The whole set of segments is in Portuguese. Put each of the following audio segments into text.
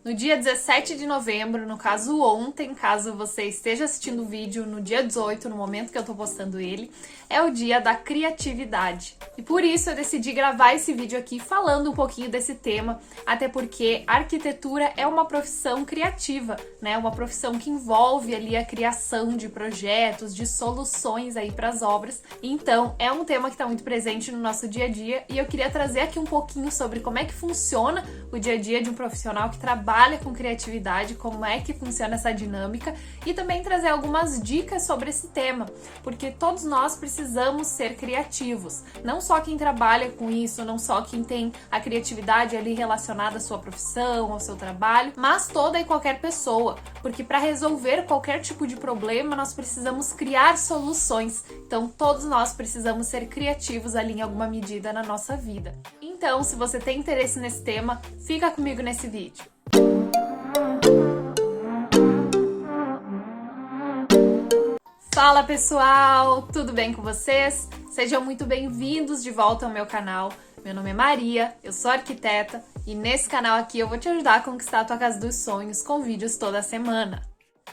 No dia 17 de novembro, no caso ontem, caso você esteja assistindo o vídeo no dia 18, no momento que eu tô postando ele, é o dia da criatividade. E por isso eu decidi gravar esse vídeo aqui falando um pouquinho desse tema, até porque a arquitetura é uma profissão criativa, né? Uma profissão que envolve ali a criação de projetos, de soluções aí para as obras. Então, é um tema que está muito presente no nosso dia a dia e eu queria trazer aqui um pouquinho sobre como é que funciona o dia a dia de um profissional que trabalha com criatividade, como é que funciona essa dinâmica e também trazer algumas dicas sobre esse tema, porque todos nós precisamos ser criativos, não só quem trabalha com isso, não só quem tem a criatividade ali relacionada à sua profissão, ao seu trabalho, mas toda e qualquer pessoa, porque para resolver qualquer tipo de problema nós precisamos criar soluções, então todos nós precisamos ser criativos ali em alguma medida na nossa vida. Então, se você tem interesse nesse tema, fica comigo nesse vídeo. Fala pessoal, tudo bem com vocês? Sejam muito bem-vindos de volta ao meu canal. Meu nome é Maria, eu sou arquiteta e nesse canal aqui eu vou te ajudar a conquistar a tua casa dos sonhos com vídeos toda semana.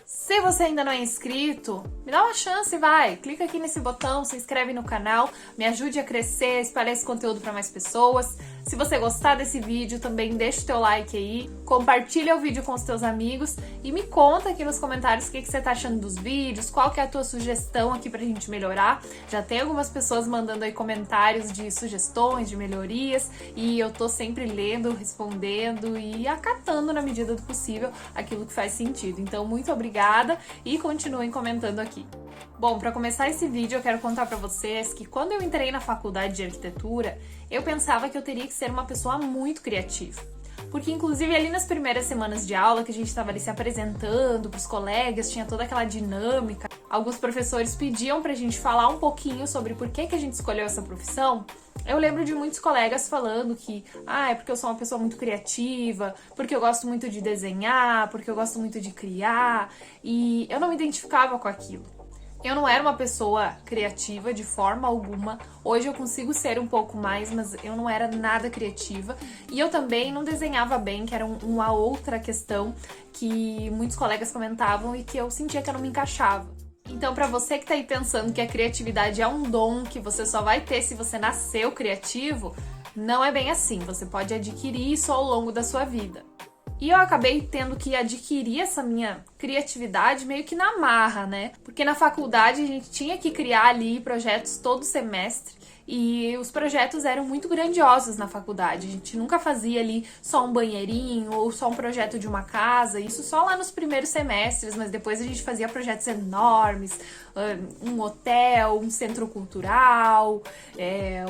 Se você ainda não é inscrito, me dá uma chance, vai! Clica aqui nesse botão, se inscreve no canal, me ajude a crescer, espalhar esse conteúdo para mais pessoas. Se você gostar desse vídeo, também deixa o teu like aí, compartilha o vídeo com os teus amigos e me conta aqui nos comentários o que você tá achando dos vídeos, qual que é a tua sugestão aqui pra gente melhorar. Já tem algumas pessoas mandando aí comentários de sugestões, de melhorias e eu tô sempre lendo, respondendo e acatando na medida do possível aquilo que faz sentido. Então, muito obrigada e continuem comentando aqui. Bom, para começar esse vídeo eu quero contar para vocês que quando eu entrei na faculdade de arquitetura, eu pensava que eu teria que ser uma pessoa muito criativa. Porque inclusive ali nas primeiras semanas de aula, que a gente estava ali se apresentando para os colegas, tinha toda aquela dinâmica, alguns professores pediam pra gente falar um pouquinho sobre por que a gente escolheu essa profissão. Eu lembro de muitos colegas falando que é porque eu sou uma pessoa muito criativa, porque eu gosto muito de desenhar, porque eu gosto muito de criar, e eu não me identificava com aquilo. Eu não era uma pessoa criativa de forma alguma. Hoje eu consigo ser um pouco mais, mas eu não era nada criativa. E eu também não desenhava bem, que era uma outra questão que muitos colegas comentavam e que eu sentia que eu não me encaixava. Então, pra você que tá aí pensando que a criatividade é um dom que você só vai ter se você nasceu criativo, não é bem assim. Você pode adquirir isso ao longo da sua vida. E eu acabei tendo que adquirir essa minha criatividade meio que na marra, né? Porque na faculdade a gente tinha que criar ali projetos todo semestre e os projetos eram muito grandiosos na faculdade. A gente nunca fazia ali só um banheirinho ou só um projeto de uma casa, isso só lá nos primeiros semestres, mas depois a gente fazia projetos enormes, um hotel, um centro cultural,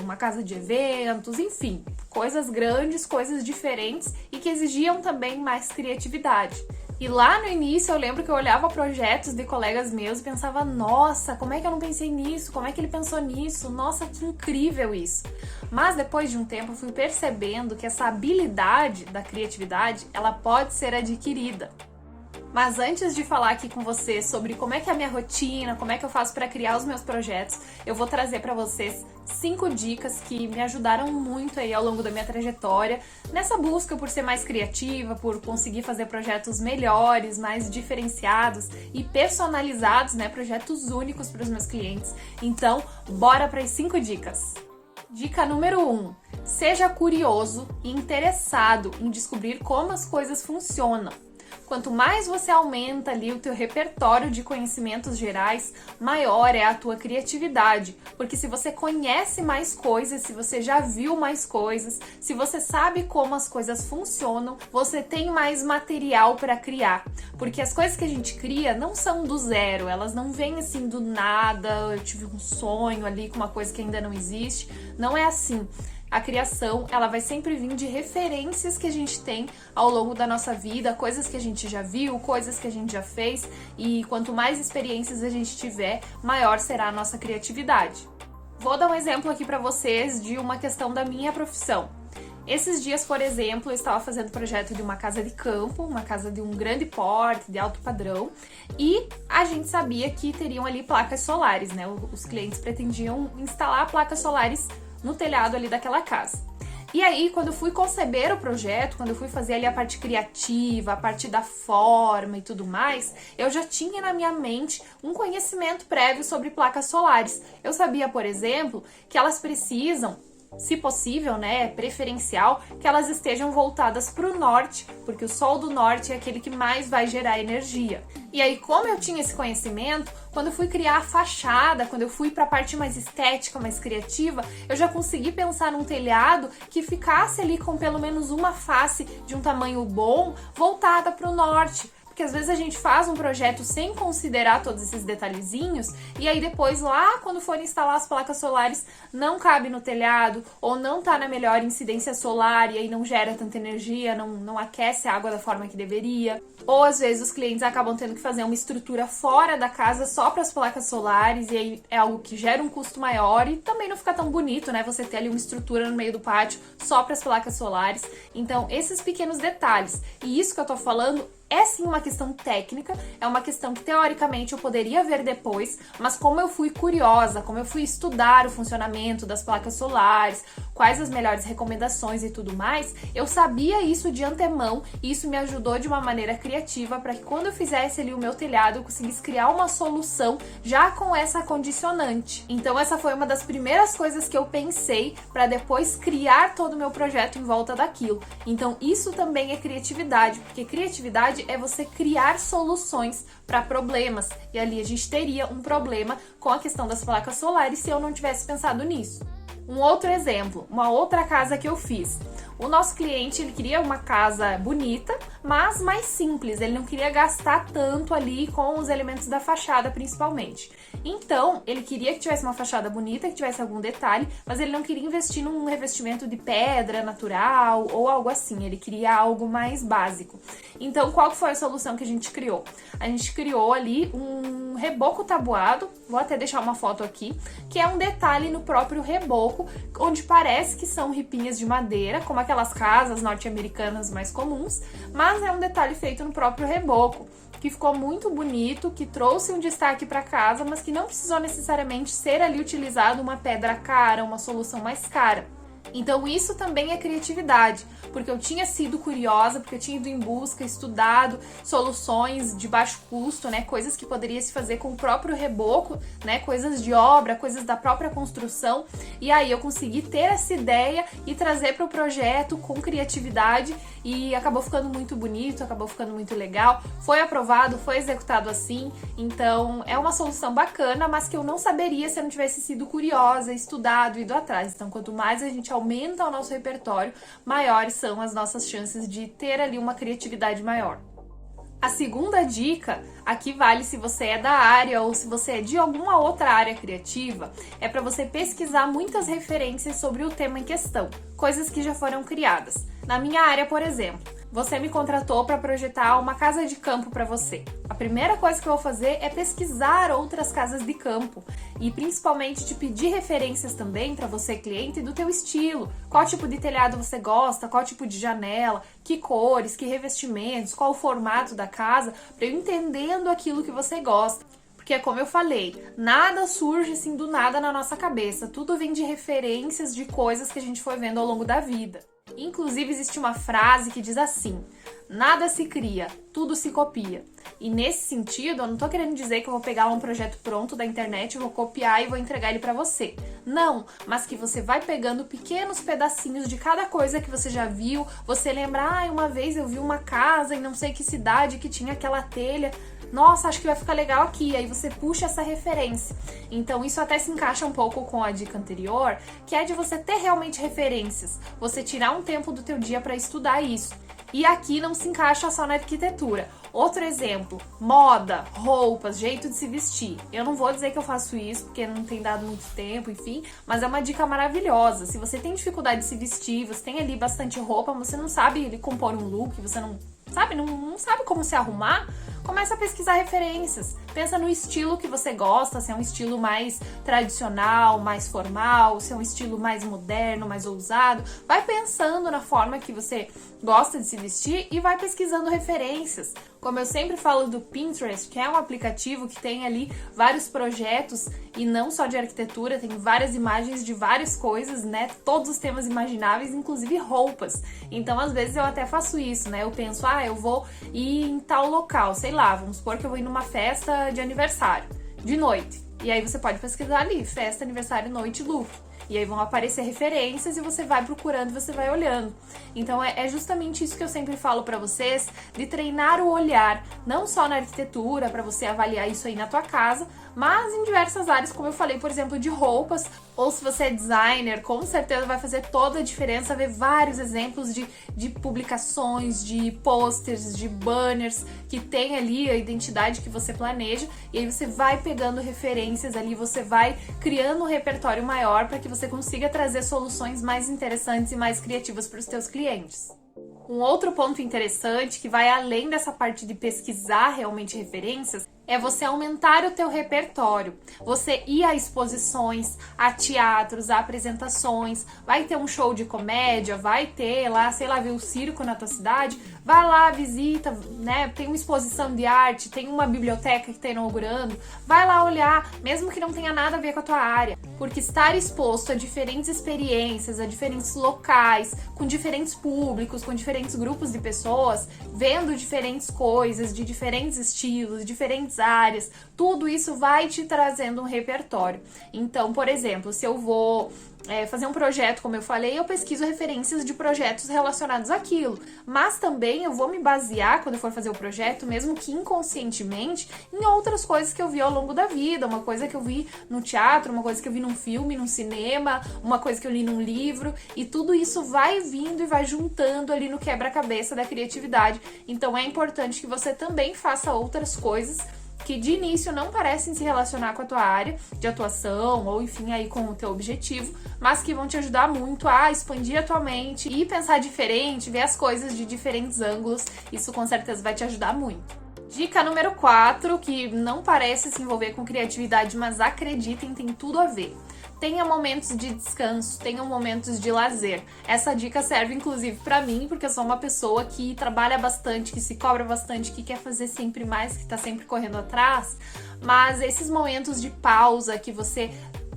uma casa de eventos, enfim, coisas grandes, coisas diferentes e que exigiam também mais criatividade. E lá no início eu lembro que eu olhava projetos de colegas meus e pensava, nossa, como é que eu não pensei nisso? Como é que ele pensou nisso? Nossa, que incrível isso! Mas depois de um tempo eu fui percebendo que essa habilidade da criatividade, ela pode ser adquirida. Mas antes de falar aqui com você sobre como é que é a minha rotina, como é que eu faço para criar os meus projetos, eu vou trazer para vocês 5 dicas que me ajudaram muito aí ao longo da minha trajetória, nessa busca por ser mais criativa, por conseguir fazer projetos melhores, mais diferenciados e personalizados, né, projetos únicos para os meus clientes. Então, bora para as 5 dicas. Dica número 1. Seja curioso e interessado em descobrir como as coisas funcionam. Quanto mais você aumenta ali o teu repertório de conhecimentos gerais, maior é a tua criatividade. Porque se você conhece mais coisas, se você já viu mais coisas, se você sabe como as coisas funcionam, você tem mais material para criar. Porque as coisas que a gente cria não são do zero, elas não vêm assim do nada, eu tive um sonho ali com uma coisa que ainda não existe. Não é assim. A criação, ela vai sempre vir de referências que a gente tem ao longo da nossa vida, coisas que a gente já viu, coisas que a gente já fez, e quanto mais experiências a gente tiver, maior será a nossa criatividade. Vou dar um exemplo aqui para vocês de uma questão da minha profissão. Esses dias, por exemplo, eu estava fazendo projeto de uma casa de campo, uma casa de um grande porte, de alto padrão, e a gente sabia que teriam ali placas solares, né? Os clientes pretendiam instalar placas solares no telhado ali daquela casa. E aí, quando eu fui conceber o projeto, quando eu fui fazer ali a parte criativa, a parte da forma e tudo mais, eu já tinha na minha mente um conhecimento prévio sobre placas solares. Eu sabia, por exemplo, que elas precisam, se possível, né, preferencial, que elas estejam voltadas para o norte, porque o sol do norte é aquele que mais vai gerar energia. E aí, como eu tinha esse conhecimento, quando eu fui criar a fachada, quando eu fui para a parte mais estética, mais criativa, eu já consegui pensar num telhado que ficasse ali com pelo menos uma face de um tamanho bom, voltada para o norte. Porque às vezes a gente faz um projeto sem considerar todos esses detalhezinhos e aí depois lá quando for instalar as placas solares não cabe no telhado ou não tá na melhor incidência solar e aí não gera tanta energia, não aquece a água da forma que deveria. Ou às vezes os clientes acabam tendo que fazer uma estrutura fora da casa só para as placas solares e aí é algo que gera um custo maior e também não fica tão bonito, né? Você ter ali uma estrutura no meio do pátio só para as placas solares. Então esses pequenos detalhes e isso que eu tô falando é sim uma questão técnica, é uma questão que teoricamente eu poderia ver depois, mas como eu fui curiosa, como eu fui estudar o funcionamento das placas solares, quais as melhores recomendações e tudo mais, eu sabia isso de antemão e isso me ajudou de uma maneira criativa para que quando eu fizesse ali o meu telhado eu conseguisse criar uma solução já com essa condicionante. Então essa foi uma das primeiras coisas que eu pensei para depois criar todo o meu projeto em volta daquilo. Então isso também é criatividade, porque criatividade é você criar soluções para problemas. E ali a gente teria um problema com a questão das placas solares se eu não tivesse pensado nisso. Um outro exemplo, uma outra casa que eu fiz. O nosso cliente, ele queria uma casa bonita, mas mais simples. Ele não queria gastar tanto ali com os elementos da fachada, principalmente. Então, ele queria que tivesse uma fachada bonita, que tivesse algum detalhe, mas ele não queria investir num revestimento de pedra natural ou algo assim. Ele queria algo mais básico. Então, qual foi a solução que a gente criou? A gente criou ali um reboco tabuado, vou até deixar uma foto aqui, que é um detalhe no próprio reboco, onde parece que são ripinhas de madeira, como aquelas casas norte-americanas mais comuns, mas é um detalhe feito no próprio reboco, que ficou muito bonito, que trouxe um destaque para casa, mas que não precisou necessariamente ser ali utilizado uma pedra cara, uma solução mais cara. Então isso também é criatividade, porque eu tinha sido curiosa, porque eu tinha ido em busca, estudado soluções de baixo custo, né, coisas que poderia se fazer com o próprio reboco, né, coisas de obra, coisas da própria construção, e aí eu consegui ter essa ideia e trazer para o projeto com criatividade e acabou ficando muito bonito, acabou ficando muito legal, foi aprovado, foi executado assim, então é uma solução bacana, mas que eu não saberia se eu não tivesse sido curiosa, estudado, ido atrás. Então quanto mais a gente aumenta o nosso repertório, maiores são as nossas chances de ter ali uma criatividade maior. A segunda dica, aqui vale se você é da área ou se você é de alguma outra área criativa, é para você pesquisar muitas referências sobre o tema em questão, coisas que já foram criadas. Na minha área, por exemplo, você me contratou para projetar uma casa de campo para você. A primeira coisa que eu vou fazer é pesquisar outras casas de campo e principalmente te pedir referências também para você, cliente, do teu estilo. Qual tipo de telhado você gosta, qual tipo de janela, que cores, que revestimentos, qual o formato da casa, para eu ir entendendo aquilo que você gosta. Porque, como eu falei, nada surge assim do nada na nossa cabeça. Tudo vem de referências de coisas que a gente foi vendo ao longo da vida. Inclusive, existe uma frase que diz assim: nada se cria, tudo se copia. E nesse sentido, eu não tô querendo dizer que eu vou pegar um projeto pronto da internet, vou copiar e vou entregar ele pra você. Não, mas que você vai pegando pequenos pedacinhos de cada coisa que você já viu. Você lembra, uma vez eu vi uma casa em não sei que cidade que tinha aquela telha. Nossa, acho que vai ficar legal aqui. Aí você puxa essa referência. Então isso até se encaixa um pouco com a dica anterior, que é de você ter realmente referências. Você tirar um tempo do teu dia para estudar isso. E aqui não se encaixa só na arquitetura. Outro exemplo, moda, roupas, jeito de se vestir. Eu não vou dizer que eu faço isso, porque não tem dado muito tempo, enfim, mas é uma dica maravilhosa. Se você tem dificuldade de se vestir, você tem ali bastante roupa, você não sabe ali compor um look, você não sabe como se arrumar, começa a pesquisar referências. Pensa no estilo que você gosta, se é um estilo mais tradicional, mais formal, se é um estilo mais moderno, mais ousado. Vai pensando na forma que você gosta de se vestir e vai pesquisando referências. Como eu sempre falo do Pinterest, que é um aplicativo que tem ali vários projetos e não só de arquitetura, tem várias imagens de várias coisas, né? Todos os temas imagináveis, inclusive roupas. Então, às vezes eu até faço isso, né? Eu penso, eu vou ir em tal local, sei lá, vamos supor que eu vou ir numa festa de aniversário, de noite. E aí você pode pesquisar ali, festa, aniversário, noite, look. E aí vão aparecer referências e você vai procurando, você vai olhando. Então é justamente isso que eu sempre falo pra vocês, de treinar o olhar, não só na arquitetura, pra você avaliar isso aí na tua casa, mas em diversas áreas, como eu falei, por exemplo, de roupas, ou se você é designer, com certeza vai fazer toda a diferença ver vários exemplos de publicações, de posters, de banners, que tem ali a identidade que você planeja, e aí você vai pegando referências ali, você vai criando um repertório maior para que você consiga trazer soluções mais interessantes e mais criativas para os teus clientes. Um outro ponto interessante, que vai além dessa parte de pesquisar realmente referências, é você aumentar o teu repertório. Você ir a exposições, a teatros, a apresentações, vai ter um show de comédia, vai ter lá, sei lá, ver o circo na tua cidade, vai lá, visita, né? Tem uma exposição de arte, tem uma biblioteca que está inaugurando, vai lá olhar, mesmo que não tenha nada a ver com a tua área, porque estar exposto a diferentes experiências, a diferentes locais, com diferentes públicos, com diferentes grupos de pessoas, vendo diferentes coisas, de diferentes estilos, diferentes áreas, tudo isso vai te trazendo um repertório. Então, por exemplo, se eu vou fazer um projeto, como eu falei, eu pesquiso referências de projetos relacionados àquilo, mas também eu vou me basear, quando eu for fazer o projeto, mesmo que inconscientemente, em outras coisas que eu vi ao longo da vida, uma coisa que eu vi no teatro, uma coisa que eu vi num filme, num cinema, uma coisa que eu li num livro, e tudo isso vai vindo e vai juntando ali no quebra-cabeça da criatividade. Então é importante que você também faça outras coisas que de início não parecem se relacionar com a tua área de atuação ou enfim aí com o teu objetivo, mas que vão te ajudar muito a expandir a tua mente e pensar diferente, ver as coisas de diferentes ângulos. Isso com certeza vai te ajudar muito. Dica número 4, que não parece se envolver com criatividade, mas acreditem, tem tudo a ver. Tenha momentos de descanso, tenha momentos de lazer. Essa dica serve inclusive pra mim, porque eu sou uma pessoa que trabalha bastante, que se cobra bastante, que quer fazer sempre mais, que tá sempre correndo atrás. Mas esses momentos de pausa que você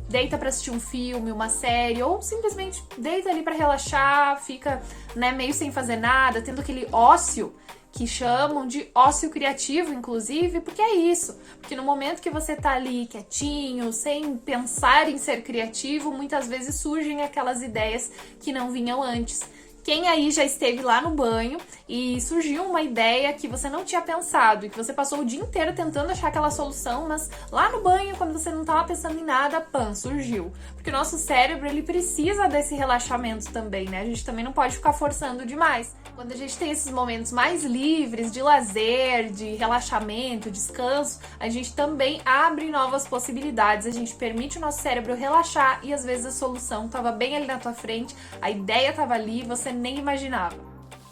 deita pra assistir um filme, uma série, ou simplesmente deita ali pra relaxar, fica, né, meio sem fazer nada, tendo aquele ócio, que chamam de ócio criativo, inclusive, porque é isso. Porque no momento que você tá ali quietinho, sem pensar em ser criativo, muitas vezes surgem aquelas ideias que não vinham antes. Quem aí já esteve lá no banho e surgiu uma ideia que você não tinha pensado e que você passou o dia inteiro tentando achar aquela solução, mas lá no banho, quando você não estava pensando em nada, surgiu. Porque o nosso cérebro, ele precisa desse relaxamento também, né? A gente também não pode ficar forçando demais. Quando a gente tem esses momentos mais livres de lazer, de relaxamento, descanso, a gente também abre novas possibilidades, a gente permite o nosso cérebro relaxar e às vezes a solução estava bem ali na tua frente, a ideia estava ali, você nem imaginava.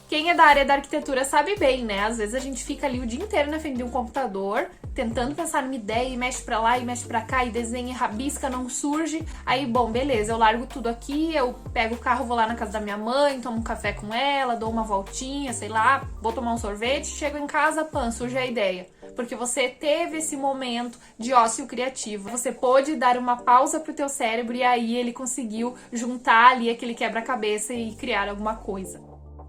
Quem é da área da arquitetura sabe bem, né? Às vezes a gente fica ali o dia inteiro na frente de um computador, tentando pensar numa ideia e mexe pra lá e mexe pra cá e desenha e rabisca, não surge. Aí, bom, beleza, eu largo tudo aqui, eu pego o carro, vou lá na casa da minha mãe, tomo um café com ela, dou uma voltinha, sei lá, vou tomar um sorvete, chego em casa, surge a ideia. Porque você teve esse momento de ócio criativo. Você pôde dar uma pausa pro teu cérebro e aí ele conseguiu juntar ali aquele quebra-cabeça e criar alguma coisa.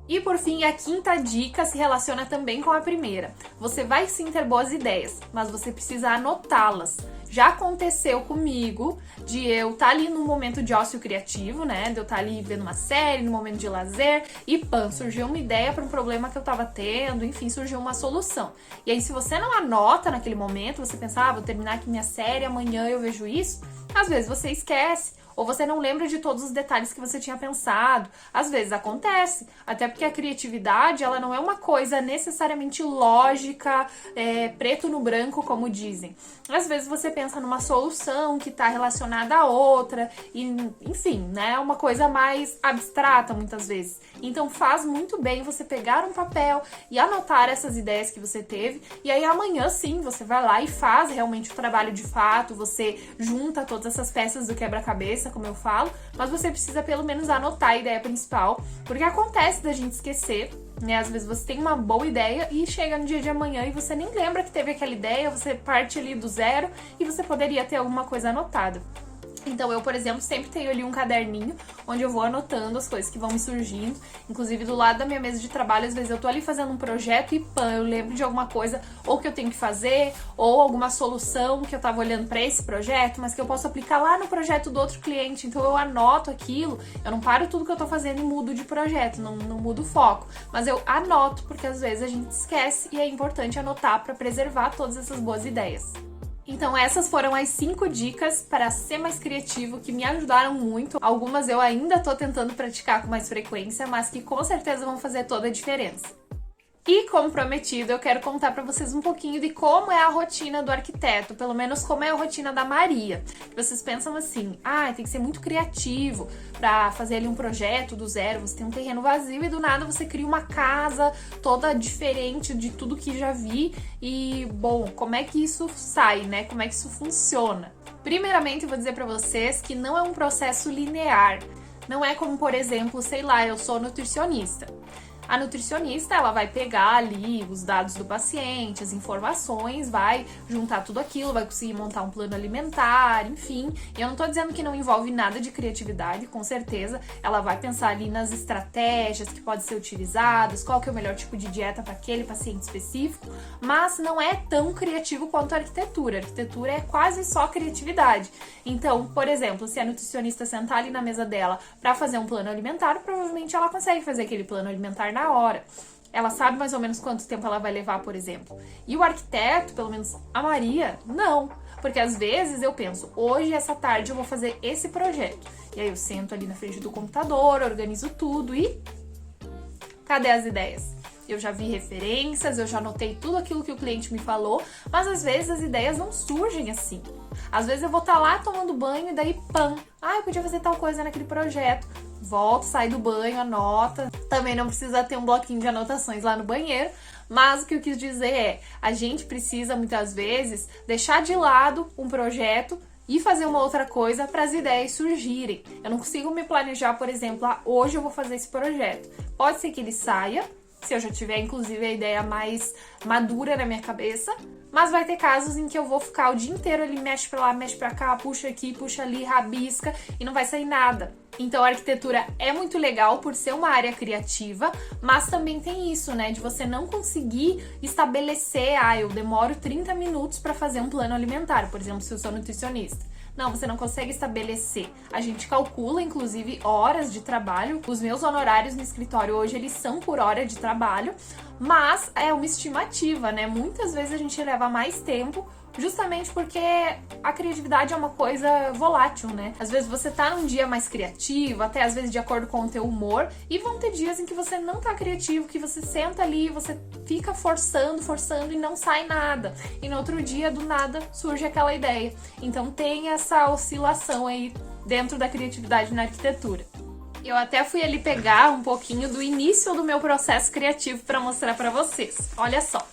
E por fim, a quinta dica se relaciona também com a primeira. Você vai sim ter boas ideias, mas você precisa anotá-las. Já aconteceu comigo de eu estar ali num momento de ócio criativo, né? De eu estar ali vendo uma série, no momento de lazer e surgiu uma ideia para um problema que eu tava tendo, enfim, surgiu uma solução. E aí, se você não anota naquele momento, você pensa, vou terminar aqui minha série, amanhã eu vejo isso, Às vezes você esquece, ou você não lembra de todos os detalhes que você tinha pensado. Às vezes acontece, até porque a criatividade, ela não é uma coisa necessariamente lógica, preto no branco, como dizem. Às vezes você pensa numa solução que está relacionada a outra, e, enfim, né, é uma coisa mais abstrata muitas vezes. Então faz muito bem você pegar um papel e anotar essas ideias que você teve, e aí amanhã sim, você vai lá e faz realmente o trabalho de fato, você junta todas essas peças do quebra-cabeça, como eu falo, mas você precisa pelo menos anotar a ideia principal, porque acontece da gente esquecer, né? Às vezes você tem uma boa ideia e chega no dia de amanhã e você nem lembra que teve aquela ideia, você parte ali do zero e você poderia ter alguma coisa anotada. Então eu, por exemplo, sempre tenho ali um caderninho onde eu vou anotando as coisas que vão me surgindo. Inclusive do lado da minha mesa de trabalho, às vezes eu tô ali fazendo um projeto e eu lembro de alguma coisa ou que eu tenho que fazer, ou alguma solução que eu tava olhando para esse projeto, mas que eu posso aplicar lá no projeto do outro cliente. Então eu anoto aquilo, eu não paro tudo que eu tô fazendo e mudo de projeto, não mudo o foco. Mas eu anoto, porque às vezes a gente esquece e é importante anotar para preservar todas essas boas ideias. Então essas foram as 5 dicas para ser mais criativo que me ajudaram muito. Algumas eu ainda tô tentando praticar com mais frequência, mas que com certeza vão fazer toda a diferença. E como prometido, eu quero contar para vocês um pouquinho de como é a rotina do arquiteto, pelo menos como é a rotina da Maria. Vocês pensam assim, tem que ser muito criativo para fazer ali um projeto do zero, você tem um terreno vazio e do nada você cria uma casa toda diferente de tudo que já vi. E, bom, como é que isso sai, né? Como é que isso funciona? Primeiramente, eu vou dizer para vocês que não é um processo linear. Não é como, por exemplo, sei lá, eu sou nutricionista. A nutricionista, ela vai pegar ali os dados do paciente, as informações, vai juntar tudo aquilo, vai conseguir montar um plano alimentar, enfim. E eu não tô dizendo que não envolve nada de criatividade, com certeza. Ela vai pensar ali nas estratégias que podem ser utilizadas, qual que é o melhor tipo de dieta para aquele paciente específico, mas não é tão criativo quanto a arquitetura. A arquitetura é quase só criatividade. Então, por exemplo, se a nutricionista sentar ali na mesa dela para fazer um plano alimentar, provavelmente ela consegue fazer aquele plano alimentar na hora. Ela sabe mais ou menos quanto tempo ela vai levar, por exemplo. E o arquiteto, pelo menos a Maria, não. Porque às vezes eu penso, hoje, essa tarde, eu vou fazer esse projeto. E aí eu sento ali na frente do computador, organizo tudo e... cadê as ideias? Eu já vi referências, eu já anotei tudo aquilo que o cliente me falou, mas às vezes as ideias não surgem assim. Às vezes eu vou estar lá tomando banho e daí, pam! Eu podia fazer tal coisa naquele projeto. Volto, sai do banho, anota. Também não precisa ter um bloquinho de anotações lá no banheiro, mas o que eu quis dizer é, a gente precisa muitas vezes deixar de lado um projeto e fazer uma outra coisa para as ideias surgirem. Eu não consigo me planejar, por exemplo, hoje eu vou fazer esse projeto. Pode ser que ele saia, se eu já tiver inclusive a ideia mais madura na minha cabeça, mas vai ter casos em que eu vou ficar o dia inteiro ali, mexe pra lá, mexe pra cá, puxa aqui, puxa ali, rabisca e não vai sair nada. Então a arquitetura é muito legal por ser uma área criativa, mas também tem isso, né, de você não conseguir estabelecer, eu demoro 30 minutos para fazer um plano alimentar, por exemplo, se eu sou nutricionista. Não, você não consegue estabelecer. A gente calcula, inclusive, horas de trabalho. Os meus honorários no escritório hoje, eles são por hora de trabalho, mas é uma estimativa, né? Muitas vezes a gente leva mais tempo, justamente porque a criatividade é uma coisa volátil, né? Às vezes você tá num dia mais criativo, até às vezes de acordo com o teu humor, e vão ter dias em que você não tá criativo, que você senta ali, você fica forçando e não sai nada. E no outro dia, do nada, surge aquela ideia. Então tem essa oscilação aí dentro da criatividade na arquitetura. Eu até fui ali pegar um pouquinho do início do meu processo criativo para mostrar para vocês. Olha só.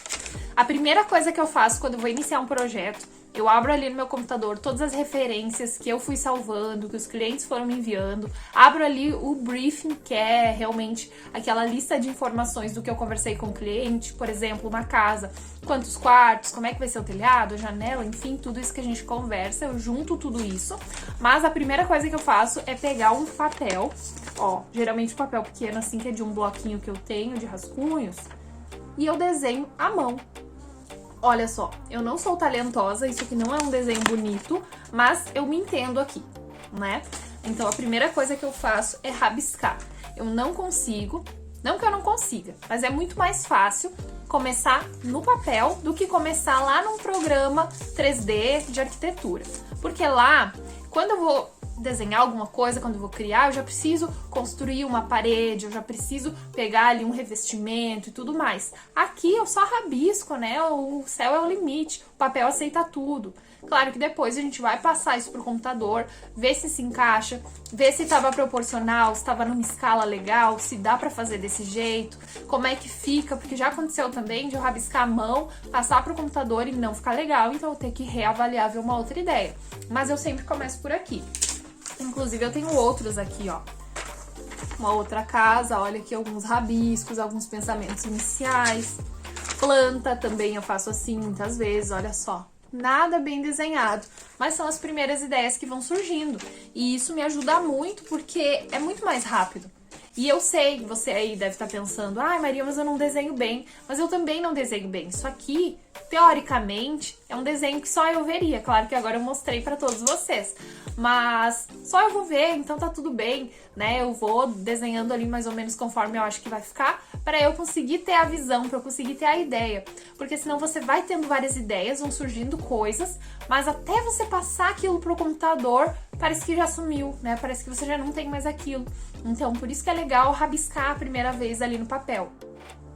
A primeira coisa que eu faço quando eu vou iniciar um projeto, eu abro ali no meu computador todas as referências que eu fui salvando, que os clientes foram me enviando, abro ali o briefing, que é realmente aquela lista de informações do que eu conversei com o cliente, por exemplo, uma casa, quantos quartos, como é que vai ser o telhado, a janela, enfim, tudo isso que a gente conversa, eu junto tudo isso, mas a primeira coisa que eu faço é pegar um papel, geralmente um papel pequeno assim, que é de um bloquinho que eu tenho de rascunhos, e eu desenho à mão. Olha só, eu não sou talentosa, isso aqui não é um desenho bonito, mas eu me entendo aqui, né? Então a primeira coisa que eu faço é rabiscar. Eu não consigo, não que eu não consiga, mas é muito mais fácil começar no papel do que começar lá num programa 3D de arquitetura. Porque lá, Quando eu vou desenhar alguma coisa, quando eu vou criar, eu já preciso construir uma parede, eu já preciso pegar ali um revestimento e tudo mais. Aqui eu só rabisco, né? O céu é o limite, o papel aceita tudo. Claro que depois a gente vai passar isso pro computador, ver se encaixa, ver se estava proporcional, se estava numa escala legal, se dá pra fazer desse jeito, como é que fica, porque já aconteceu também de eu rabiscar a mão, passar pro computador e não ficar legal, então eu ter que reavaliar, ver uma outra ideia. Mas eu sempre começo por aqui. Inclusive eu tenho outros aqui, ó. Uma outra casa, olha aqui alguns rabiscos, alguns pensamentos iniciais. Planta também eu faço assim muitas vezes, olha só. Nada bem desenhado, mas são as primeiras ideias que vão surgindo. E isso me ajuda muito porque é muito mais rápido. E eu sei que você aí deve estar pensando, ai Maria, mas eu não desenho bem. Mas eu também não desenho bem. Isso aqui, teoricamente, é um desenho que só eu veria. Claro que agora eu mostrei para todos vocês. Mas só eu vou ver, então tá tudo bem, né? Eu vou desenhando ali mais ou menos conforme eu acho que vai ficar, para eu conseguir ter a visão, para eu conseguir ter a ideia. Porque senão você vai tendo várias ideias, vão surgindo coisas, mas até você passar aquilo pro computador, parece que já sumiu, né? Parece que você já não tem mais aquilo. Então, por isso que é legal rabiscar a primeira vez ali no papel.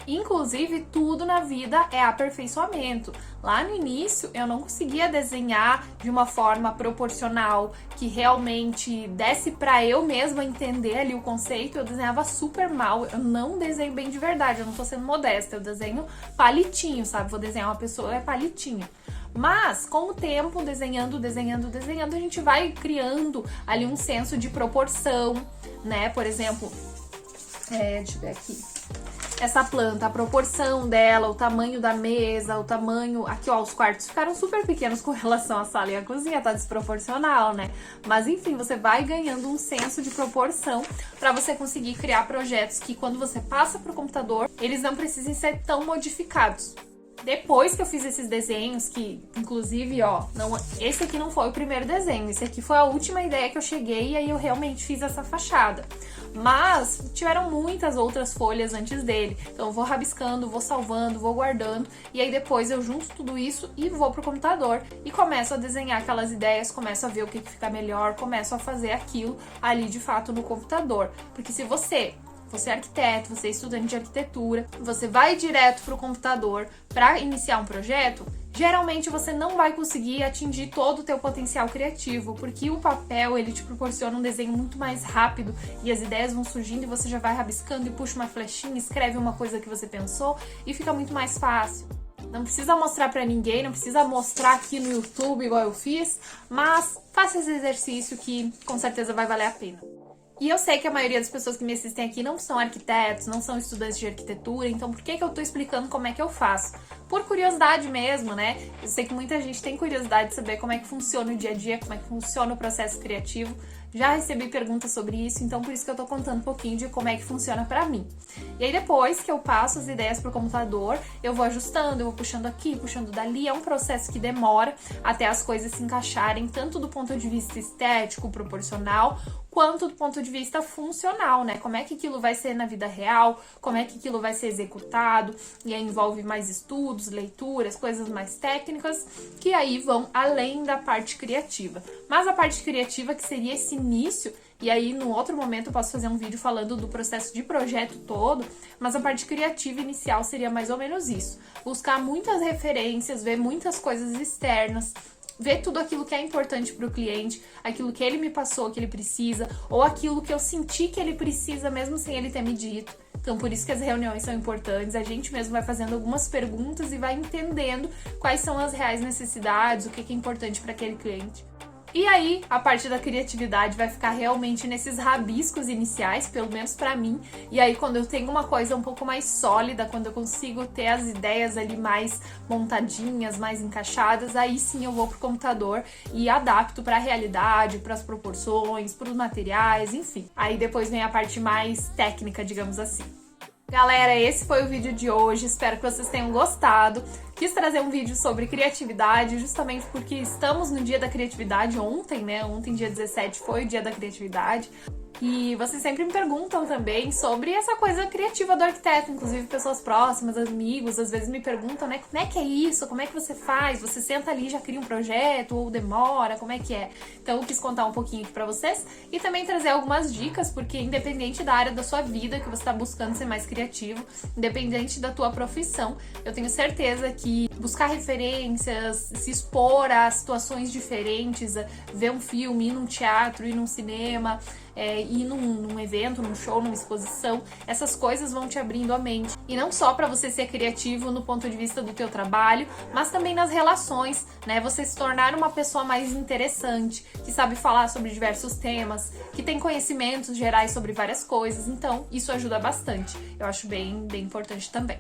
Inclusive, tudo na vida é aperfeiçoamento. Lá no início, eu não conseguia desenhar de uma forma proporcional, que realmente desse pra eu mesma entender ali o conceito. Eu desenhava super mal, eu não desenho bem de verdade, eu não tô sendo modesta, eu desenho palitinho, sabe? Vou desenhar uma pessoa, é palitinho. Mas, com o tempo, desenhando, a gente vai criando ali um senso de proporção, né? Por exemplo, deixa eu ver aqui. Essa planta, a proporção dela, o tamanho da mesa, o tamanho... Aqui, ó, os quartos ficaram super pequenos com relação à sala e à cozinha, tá desproporcional, né? Mas, enfim, você vai ganhando um senso de proporção pra você conseguir criar projetos que, quando você passa pro computador, eles não precisem ser tão modificados. Depois que eu fiz esses desenhos, que inclusive, ó, esse aqui não foi o primeiro desenho, esse aqui foi a última ideia que eu cheguei e aí eu realmente fiz essa fachada. Mas tiveram muitas outras folhas antes dele, então eu vou rabiscando, vou salvando, vou guardando e aí depois eu junto tudo isso e vou pro computador e começo a desenhar aquelas ideias, começo a ver o que fica melhor, começo a fazer aquilo ali de fato no computador. Porque se você é arquiteto, você é estudante de arquitetura, você vai direto para o computador para iniciar um projeto, geralmente você não vai conseguir atingir todo o teu potencial criativo, porque o papel, ele te proporciona um desenho muito mais rápido e as ideias vão surgindo e você já vai rabiscando e puxa uma flechinha, escreve uma coisa que você pensou e fica muito mais fácil. Não precisa mostrar pra ninguém, não precisa mostrar aqui no YouTube igual eu fiz, mas faça esse exercício que com certeza vai valer a pena. E eu sei que a maioria das pessoas que me assistem aqui não são arquitetos, não são estudantes de arquitetura, então por que eu tô explicando como é que eu faço? Por curiosidade mesmo, né? Eu sei que muita gente tem curiosidade de saber como é que funciona o dia a dia, como é que funciona o processo criativo. Já recebi perguntas sobre isso, então por isso que eu tô contando um pouquinho de como é que funciona pra mim. E aí depois que eu passo as ideias pro computador, eu vou ajustando, eu vou puxando aqui, puxando dali. É um processo que demora até as coisas se encaixarem, tanto do ponto de vista estético, proporcional, quanto do ponto de vista funcional, né? Como é que aquilo vai ser na vida real, como é que aquilo vai ser executado, e aí envolve mais estudos, leituras, coisas mais técnicas, que aí vão além da parte criativa. Mas a parte criativa, que seria esse início, e aí no outro momento eu posso fazer um vídeo falando do processo de projeto todo, mas a parte criativa inicial seria mais ou menos isso. Buscar muitas referências, ver muitas coisas externas, ver tudo aquilo que é importante para o cliente, aquilo que ele me passou que ele precisa, ou aquilo que eu senti que ele precisa mesmo sem ele ter me dito. Então, por isso que as reuniões são importantes, a gente mesmo vai fazendo algumas perguntas e vai entendendo quais são as reais necessidades, o que é importante para aquele cliente. E aí, a parte da criatividade vai ficar realmente nesses rabiscos iniciais, pelo menos pra mim. E aí, quando eu tenho uma coisa um pouco mais sólida, quando eu consigo ter as ideias ali mais montadinhas, mais encaixadas, aí sim eu vou pro computador e adapto pra realidade, pras proporções, pros materiais, enfim. Aí depois vem a parte mais técnica, digamos assim. Galera, esse foi o vídeo de hoje, espero que vocês tenham gostado. Quis trazer um vídeo sobre criatividade, justamente porque estamos no Dia da Criatividade ontem, né? Ontem, dia 17, foi o Dia da Criatividade. E vocês sempre me perguntam também sobre essa coisa criativa do arquiteto, inclusive pessoas próximas, amigos, às vezes me perguntam, né, como é que é isso, como é que você faz, você senta ali e já cria um projeto, ou demora, como é que é? Então eu quis contar um pouquinho aqui pra vocês e também trazer algumas dicas, porque independente da área da sua vida que você tá buscando ser mais criativo, independente da tua profissão, eu tenho certeza que buscar referências, se expor a situações diferentes, ver um filme, ir num teatro, ir num cinema, ir num evento, num show, numa exposição, essas coisas vão te abrindo a mente. E não só para você ser criativo no ponto de vista do teu trabalho, mas também nas relações, né? Você se tornar uma pessoa mais interessante, que sabe falar sobre diversos temas, que tem conhecimentos gerais sobre várias coisas. Então, isso ajuda bastante. Eu acho bem importante também.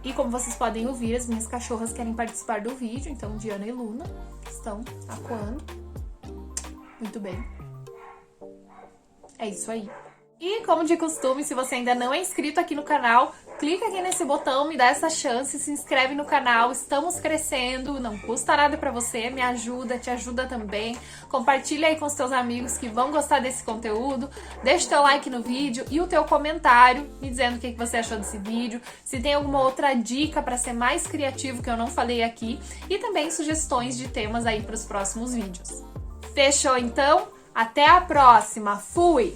E como vocês podem ouvir, as minhas cachorras querem participar do vídeo, então Diana e Luna estão acuando. Muito bem. É isso aí. E como de costume, se você ainda não é inscrito aqui no canal, clica aqui nesse botão, me dá essa chance, se inscreve no canal, estamos crescendo, não custa nada pra você, me ajuda, te ajuda também. Compartilha aí com os teus amigos que vão gostar desse conteúdo, deixa o teu like no vídeo e o teu comentário me dizendo o que você achou desse vídeo, se tem alguma outra dica pra ser mais criativo que eu não falei aqui e também sugestões de temas aí pros próximos vídeos. Fechou então? Até a próxima! Fui!